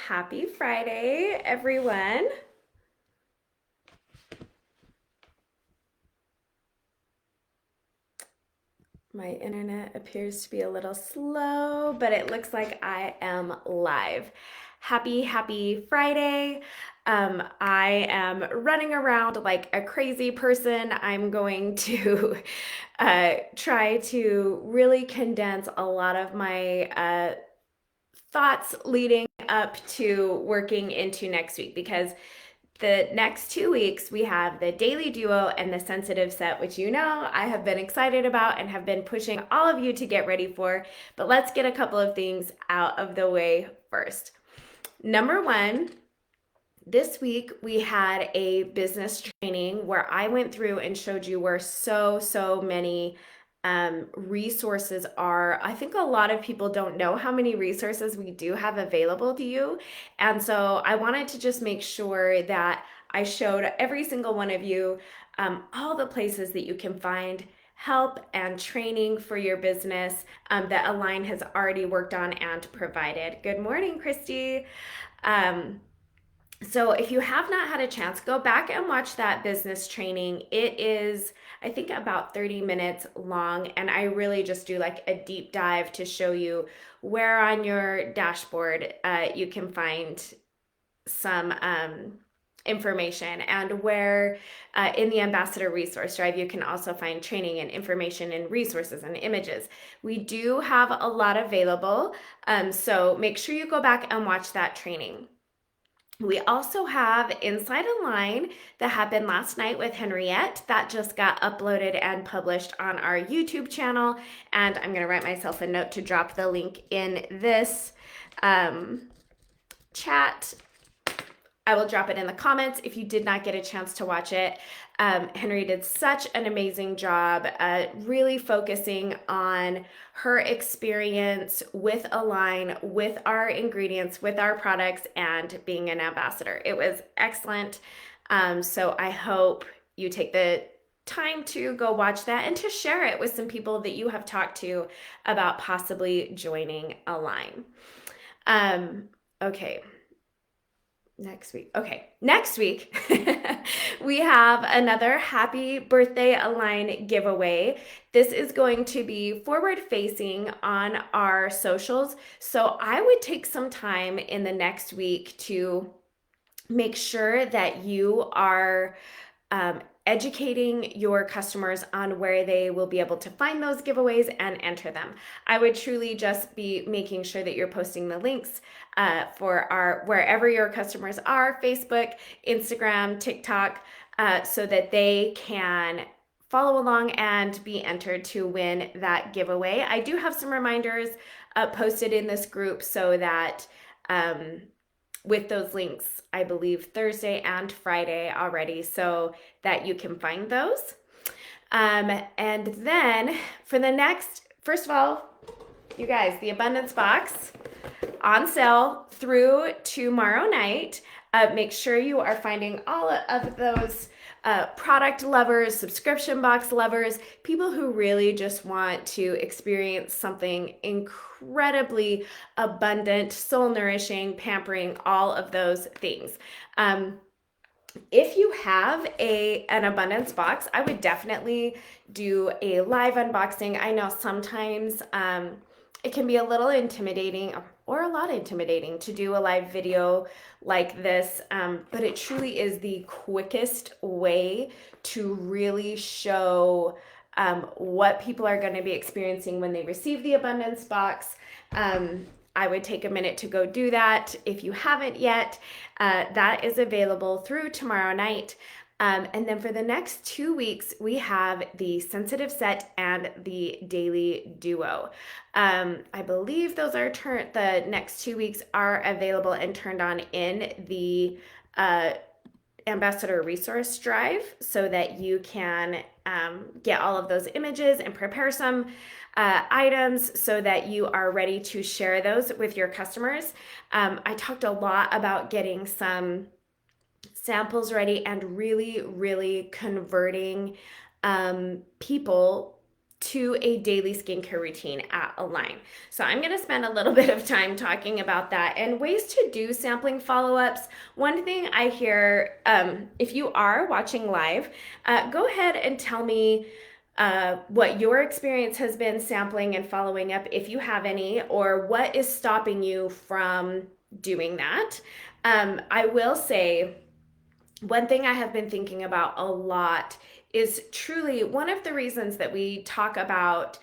Happy Friday, everyone. My internet appears to be a little slow, but it looks like I am live. Happy Friday. I am running around like a crazy person. I'm going to try to really condense a lot of my thoughts leading up to working into next week because the next 2 weeks we have the daily duo and the sensitive set, which I have been excited about and have been pushing all of you to get ready for. But let's get a couple of things out of the way first. Number one, this week we had a business training where I went through and showed you where so many resources are. I think a lot of people don't know how many resources we do have available to you. And so I wanted to just make sure that I showed every single one of you all the places that you can find help and training for your business that Align has already worked on and provided. Good morning, Christy. So if you have not had a chance, go back and watch that business training. It is, I think, about 30 minutes long, and I really just do like a deep dive to show you where on your dashboard you can find some information, and where in the Ambassador Resource Drive you can also find training and information and resources and images. We do have a lot available, so make sure you go back and watch that training. We also have Inside Align that happened last night with Henriette that just got uploaded and published on our YouTube channel. And I'm going to write myself a note to drop the link in this chat. I will drop it in the comments if you did not get a chance to watch it. Henry did such an amazing job really focusing on her experience with Align, with our ingredients, with our products, and being an ambassador. It was excellent. So I hope you take the time to go watch that and to share it with some people that you have talked to about possibly joining Align. Okay. Next week we have another happy birthday Align giveaway. This is going to be forward facing on our socials, so I would take some time in the next week to make sure that you are educating your customers on where they will be able to find those giveaways and enter them. I would truly just be making sure that you're posting the links for our wherever your customers are, Facebook, Instagram, TikTok, so that they can follow along and be entered to win that giveaway. I do have some reminders posted in this group so that with those links, I believe Thursday and Friday already, so that you can find those. And then for the next, first of all, you guys, the Abundance Box on sale through tomorrow night. Make sure you are finding all of those product lovers, subscription box lovers, people who really just want to experience something incredibly abundant, soul nourishing, pampering, all of those things. If you have an abundance box, I would definitely do a live unboxing. I know sometimes it can be a little intimidating or a lot intimidating to do a live video like this, but it truly is the quickest way to really show what people are going to be experiencing when they receive the abundance box. I would take a minute to go do that if you haven't yet. That is available through tomorrow night. And then for the next 2 weeks, we have the sensitive set and the daily duo. I believe those are the next 2 weeks are available and turned on in the Ambassador Resource Drive so that you can get all of those images and prepare some items so that you are ready to share those with your customers. I talked a lot about getting some samples ready and really converting people to a daily skincare routine at Align. So I'm going to spend a little bit of time talking about that and ways to do sampling follow-ups. One thing I hear, if you are watching live, go ahead and tell me what your experience has been sampling and following up, if you have any, or what is stopping you from doing that. I will say one thing I have been thinking about a lot is truly one of the reasons that we talk about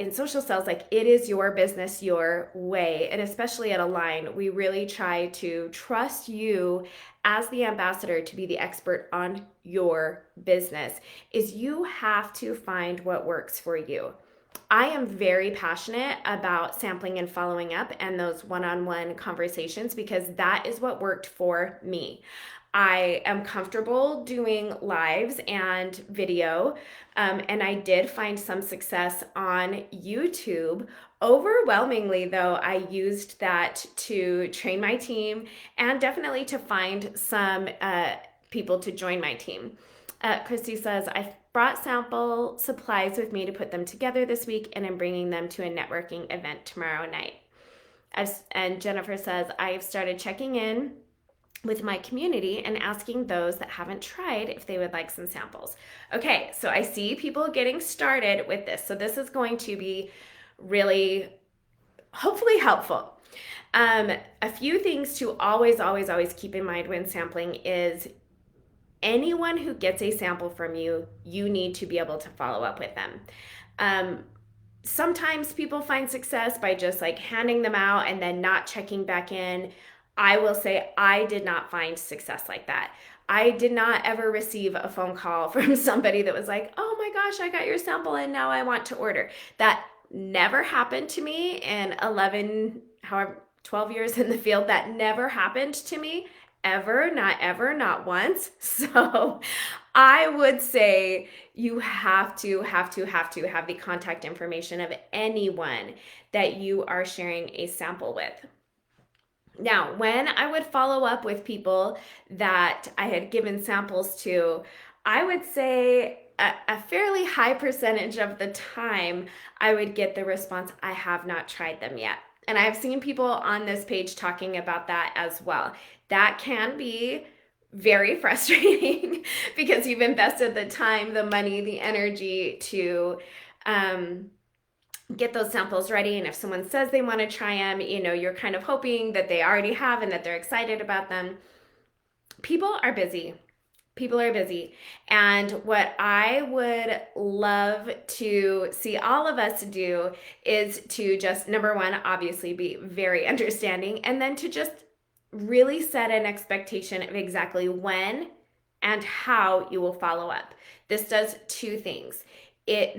in social sales, like it is your business, your way. And especially at Align, we really try to trust you as the ambassador to be the expert on your business, is you have to find what works for you. I am very passionate about sampling and following up and those one-on-one conversations because that is what worked for me. I am comfortable doing lives and video, and I did find some success on YouTube. Overwhelmingly, though, I used that to train my team and definitely to find some people to join my team. Christy says, I brought sample supplies with me to put them together this week, and I'm bringing them to a networking event tomorrow night. And Jennifer says, I've started checking in with my community and asking those that haven't tried if they would like some samples. Okay, so I see people getting started with this. So this is going to be really, hopefully helpful. A few things to always keep in mind when sampling is anyone who gets a sample from you, you need to be able to follow up with them. Sometimes people find success by just like handing them out and then not checking back in. I will say I did not find success like that. I did not ever receive a phone call from somebody that was like, oh my gosh, I got your sample and now I want to order. That never happened to me in 12 years in the field. That never happened to me ever, not once. So I would say you have to have the contact information of anyone that you are sharing a sample with. Now, when I would follow up with people that I had given samples to, I would say a fairly high percentage of the time I would get the response, I have not tried them yet. And I've seen people on this page talking about that as well. That can be very frustrating because you've invested the time, the money, the energy to get those samples ready. And if someone says they want to try them, you're kind of hoping that they already have and that they're excited about them. People are busy. And what I would love to see all of us do is to just, number one, obviously be very understanding, and then to just really set an expectation of exactly when and how you will follow up. This does two things. It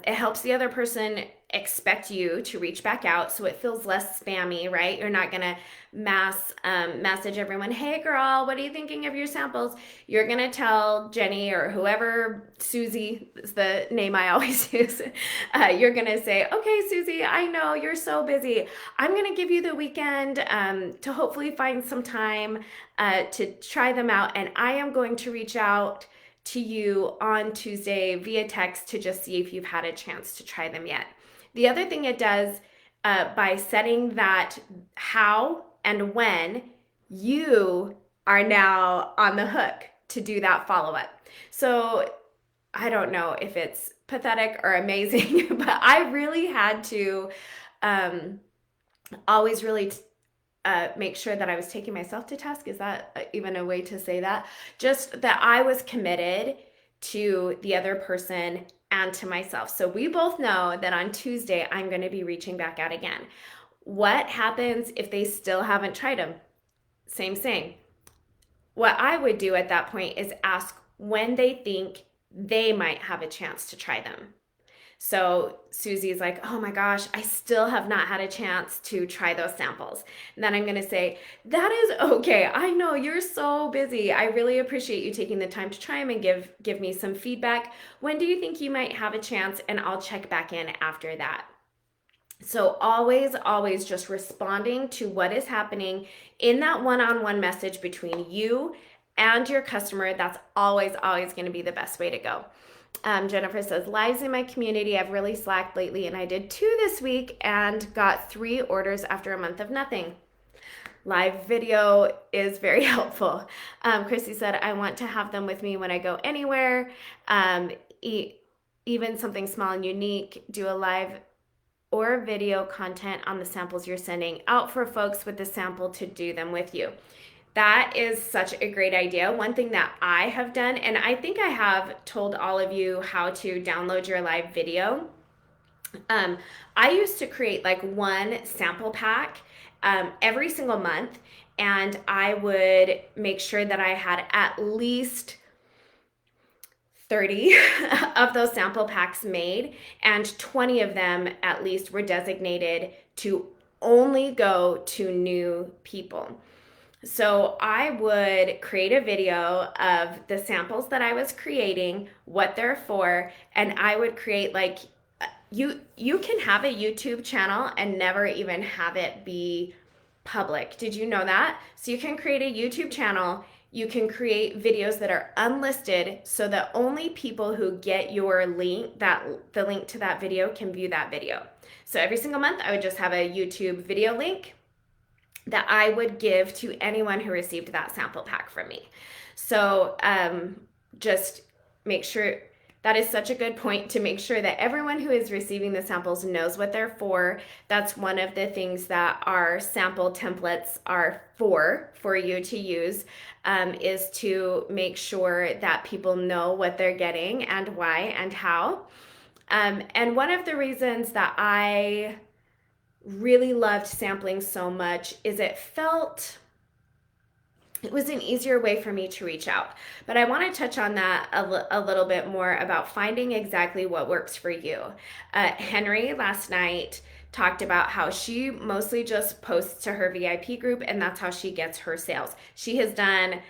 helps the other person expect you to reach back out, so it feels less spammy, right? You're not gonna mass message everyone, hey girl, what are you thinking of your samples? You're gonna tell Jenny or whoever, Susie is the name I always use, you're gonna say, okay Susie, I know you're so busy. I'm gonna give you the weekend to hopefully find some time to try them out, and I am going to reach out to you on Tuesday via text to just see if you've had a chance to try them yet. The other thing it does, by setting that how and when, you are now on the hook to do that follow-up. So I don't know if it's pathetic or amazing, but I really had to always really make sure that I was taking myself to task. Is that even a way to say that? Just that I was committed to the other person and to myself. So we both know that on Tuesday, I'm going to be reaching back out again. What happens if they still haven't tried them? Same thing. What I would do at that point is ask when they think they might have a chance to try them. So Susie's like, oh my gosh, I still have not had a chance to try those samples. And then I'm going to say, that is okay. I know you're so busy. I really appreciate you taking the time to try them and give me some feedback. When do you think you might have a chance? And I'll check back in after that. So always just responding to what is happening in that one-on-one message between you and your customer. That's always going to be the best way to go. Jennifer says, lives in my community, I've really slacked lately, and I did 2 this week and got 3 orders after a month of nothing. Live video is very helpful. Chrissy said, I want to have them with me when I go anywhere. Even something small and unique, do a live or video content on the samples you're sending out for folks with the sample to do them with you. That is such a great idea. One thing that I have done, and I think I have told all of you how to download your live video. I used to create like one sample pack every single month, and I would make sure that I had at least 30 of those sample packs made, and 20 of them at least were designated to only go to new people. So I would create a video of the samples that I was creating, what they're for, and I would create like you can have a YouTube channel and never even have it be public. Did you know that? So you can create a YouTube channel, you can create videos that are unlisted so that only people who get your link, the link to that video, can view that video. So every single month I would just have a YouTube video link that I would give to anyone who received that sample pack from me. So just make sure, that is such a good point, to make sure that everyone who is receiving the samples knows what they're for. That's one of the things that our sample templates are for you to use, is to make sure that people know what they're getting and why and how. And one of the reasons that I really loved sampling so much is it was an easier way for me to reach out. But I want to touch on that a little bit more about finding exactly what works for you. Henry last night talked about how she mostly just posts to her VIP group, and that's how she gets her sales. She has done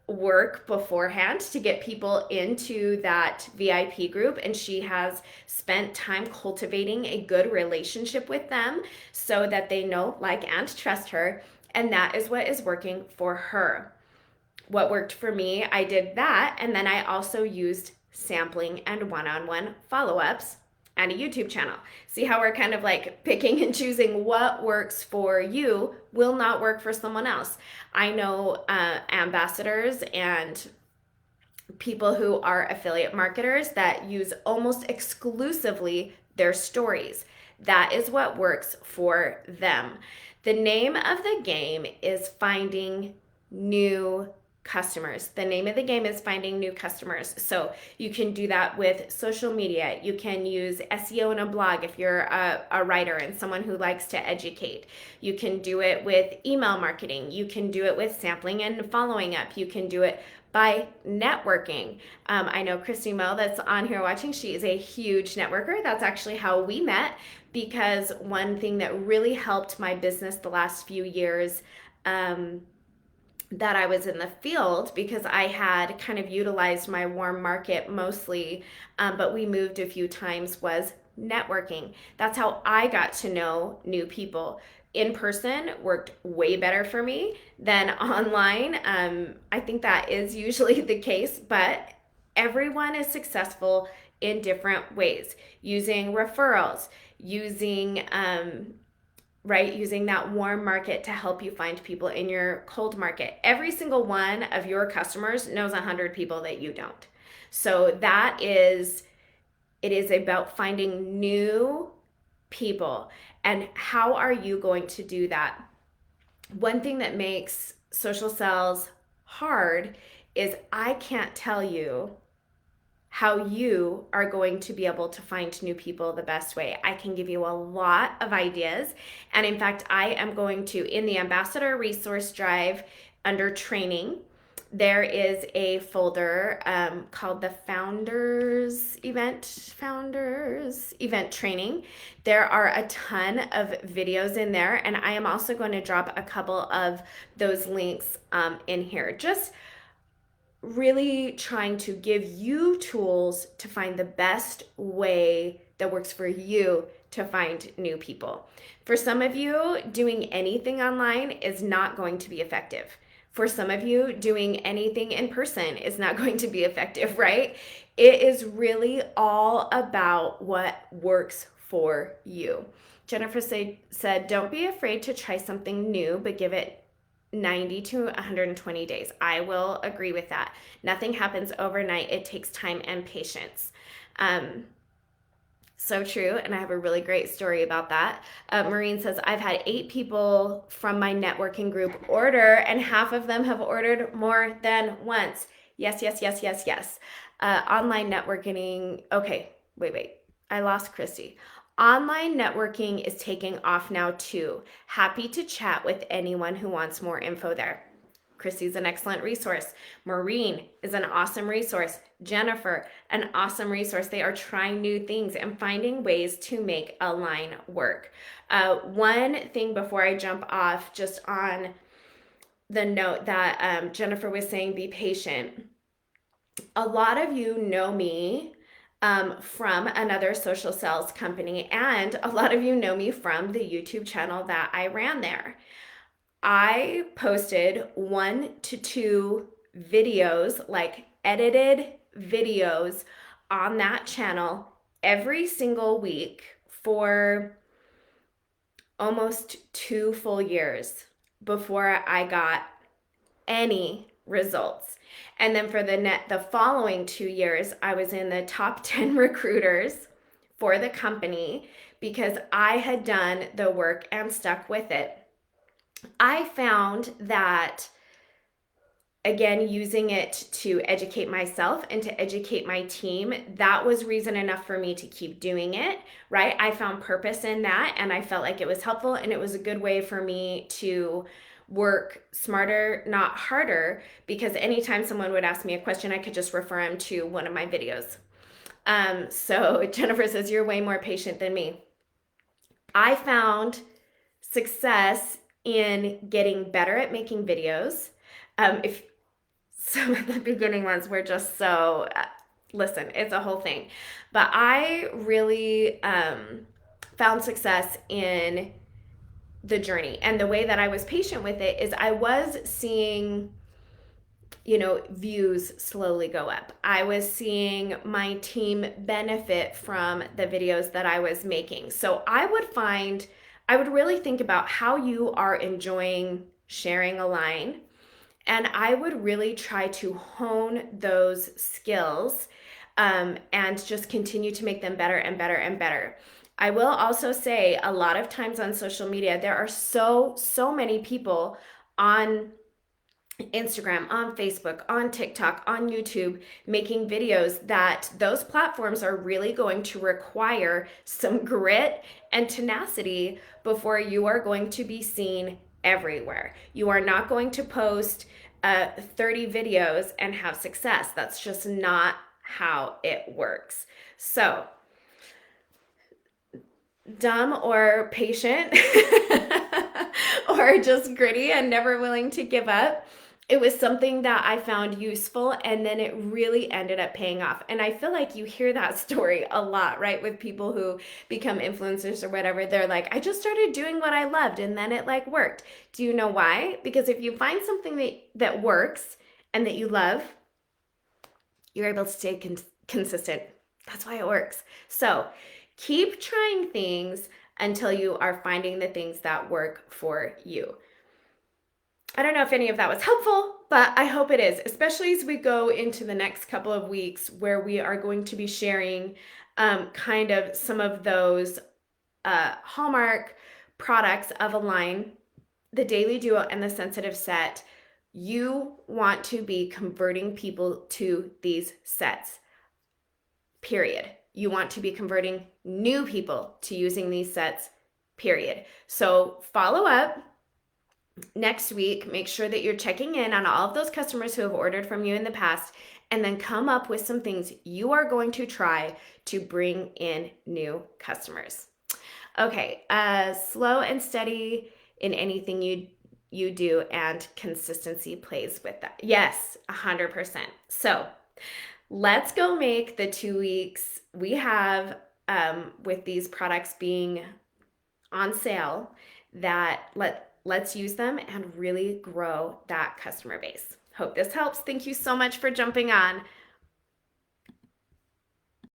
work beforehand to get people into that VIP group, and she has spent time cultivating a good relationship with them so that they know, like, and trust her. And that is what is working for her. What worked for me, I did that. And then I also used sampling and one-on-one follow-ups and a YouTube channel. See how we're kind of like picking and choosing what works for you will not work for someone else. I know ambassadors and people who are affiliate marketers that use almost exclusively their stories. That is what works for them. The name of the game is finding new customers. The name of the game is finding new customers. So you can do that with social media. You can use SEO in a blog if you're a writer and someone who likes to educate. You can do it with email marketing. You can do it with sampling and following up. You can do it by networking. I know Christy Mo that's on here watching, she is a huge networker. That's actually how we met, because one thing that really helped my business the last few years that I was in the field, because I had kind of utilized my warm market mostly, but we moved a few times, was networking. That's how I got to know new people. In person worked way better for me than online. I think that is usually the case, but everyone is successful in different ways, using referrals, using using that warm market to help you find people in your cold market. Every single one of your customers knows 100 people that you don't. So it is about finding new people. And how are you going to do that? One thing that makes social sales hard is I can't tell you how you are going to be able to find new people the best way. I can give you a lot of ideas. And in fact, I am going to, in the Ambassador Resource Drive under training, there is a folder called the Founders Event Training. There are a ton of videos in there, and I am also going to drop a couple of those links in here. Just really trying to give you tools to find the best way that works for you to find new people. For some of you, doing anything online is not going to be effective. For some of you, doing anything in person is not going to be effective, right? It is really all about what works for you. Jennifer said, don't be afraid to try something new, but give it 90 to 120 days. I will agree with that. Nothing happens overnight. It takes time and patience. So true. And I have a really great story about that. Maureen says, I've had 8 people from my networking group order, and half of them have ordered more than once. Yes, yes, yes, yes, yes. Online networking. Okay, wait. I lost Christy. Online networking is taking off now too. Happy to chat with anyone who wants more info there. Christy's an excellent resource. Maureen is an awesome resource. Jennifer, an awesome resource. They are trying new things and finding ways to make Align work. One thing before I jump off, just on the note that Jennifer was saying, be patient. A lot of you know me from another social sales company, and a lot of you know me from the YouTube channel that I ran there. I posted 1 to 2 videos, like edited videos on that channel every single week for almost 2 full years before I got any results. And then for the following 2 years, I was in the top 10 recruiters for the company because I had done the work and stuck with it. I found that, again, using it to educate myself and to educate my team, that was reason enough for me to keep doing it, right? I found purpose in that, and I felt like it was helpful, and it was a good way for me to work smarter, not harder, because anytime someone would ask me a question, I could just refer them to one of my videos. So Jennifer says, you're way more patient than me. I found success in getting better at making videos. If some of the beginning ones were just so, listen, it's a whole thing. But I really found success in the journey. And the way that I was patient with it is I was seeing, views slowly go up. I was seeing my team benefit from the videos that I was making. So I would really think about how you are enjoying sharing Align, and I would really try to hone those skills and just continue to make them better and better and better. I will also say a lot of times on social media, there are so many people on Instagram, on Facebook, on TikTok, on YouTube, making videos that those platforms are really going to require some grit and tenacity before you are going to be seen everywhere. You are not going to post 30 videos and have success. That's just not how it works. So, dumb or patient or just gritty and never willing to give up. It was something that I found useful, and then it really ended up paying off. And I feel like you hear that story a lot, right? With people who become influencers or whatever. They're like, I just started doing what I loved and then it worked. Do you know why? Because if you find something that works and that you love, you're able to stay consistent. That's why it works. So keep trying things until you are finding the things that work for you. I don't know if any of that was helpful, but I hope it is, especially as we go into the next couple of weeks where we are going to be sharing kind of some of those hallmark products of Align, the Daily Duo and the Sensitive Set. You want to be converting people to these sets, period. You want to be converting new people to using these sets, period. So follow up next week. Make sure that you're checking in on all of those customers who have ordered from you in the past, and then come up with some things you are going to try to bring in new customers. Okay, slow and steady in anything you do, and consistency plays with that. Yes, 100%. So let's go make the 2 weeks we have with these products being on sale, that let's use them and really grow that customer base. Hope this helps. Thank you so much for jumping on.